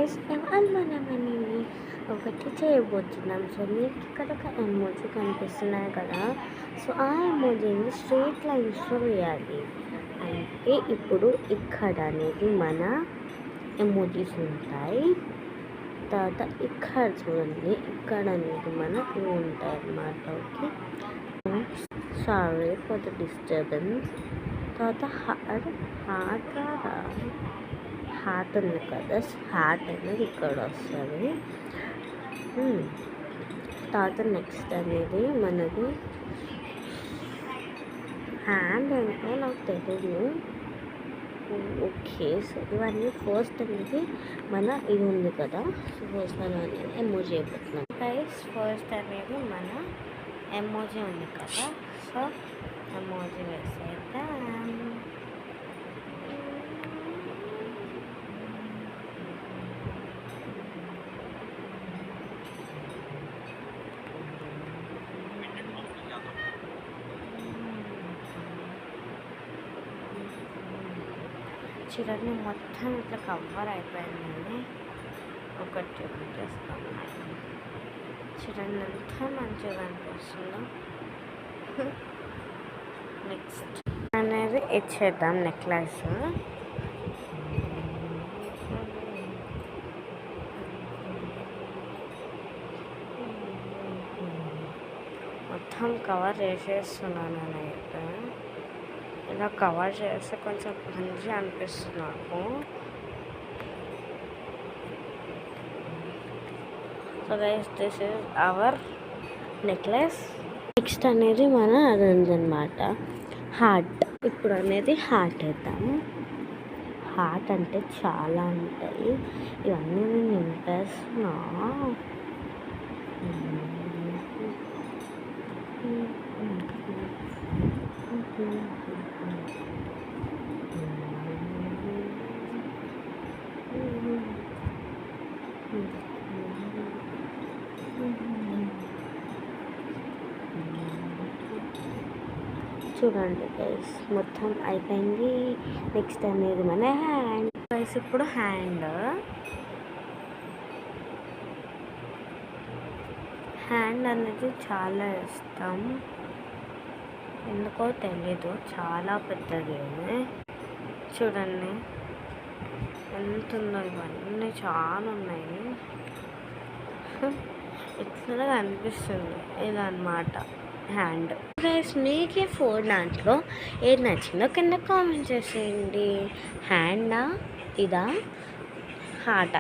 Guys మనమని ఒకటి చేయబోతున్నాం. So మీకు ఇక్కడ ఒక ఎమోజీ కనిపిస్తున్నాయి కదా. సో ఆ ఎమోజీని స్ట్రైట్ లైన్స్లో వేయాలి. అంటే ఇప్పుడు ఇక్కడ అనేది మన ఎమోజీస్ ఉంటాయి. తర్వాత ఇక్కడ చూడండి, ఇక్కడ అనేది మన ఇవి ఉంటాయి అన్నమాట. Okay, sorry for the disturbance. తర్వాత హార్ట్ ఉంది కదా, హార్ట్ అనేది ఇక్కడ వస్తుంది. తర్వాత నెక్స్ట్ అనేది మనది హ్యాండ్ అంటే నాకు తెలియదు. ఓకే, సో ఇవన్నీ ఫస్ట్ అనేది మన ఇది ఉంది కదా. సో ఫస్ట్ మనం అనేది ఎమోజీ అయిపోతున్నాం గైస్. ఫస్ట్ అనేది మన ఎమోజీ ఉంది కదా. సో ఎమోజీ వేసేద్దాం. చూడండి, మొత్తం ఇట్లా కవర్ అయిపోయిందండి. ఒకటి చేస్తాను. చూడండి ఎంత మంచిగా అనిపిస్తుందో. నెక్స్ట్ అనేది ఇచ్చేద్దాం నెక్లెస్. మొత్తం కవర్ చేసేస్తున్నాను అయితే. ఇలా కవర్ చేస్తే కొంచెం మంచిగా అనిపిస్తుంది నాకు. So guys, this is our necklace. Next అనేది మన అది ఉందన్నమాట, హార్ట్. ఇప్పుడు అనేది హార్ట్ వేద్దాం. హార్ట్ అంటే చాలా ఉంటాయి, ఇవన్నీ నేను నింపేస్తున్నా. చూడండి గైస్, మొత్తం అయిపోయింది. నెక్స్ట్ అనేది మన హ్యాండ్ గైస్. ఇప్పుడు హ్యాండ్ అనేది చాలా ఇష్టం, ఎందుకో తెలీదు. చాలా పెద్దది. చూడండి ఎంత ఉందో, ఇవన్నీ చాలా ఉన్నాయి. ఇట్లా అనిపిస్తుంది ఇలా అన్నమాట హ్యాండ్. గైస్, మీకు 4 దాంట్లో ఏది నచ్చిందో కింద కామెంట్ చేసేయండి. హ్యాండా, ఇదా, హార్టా?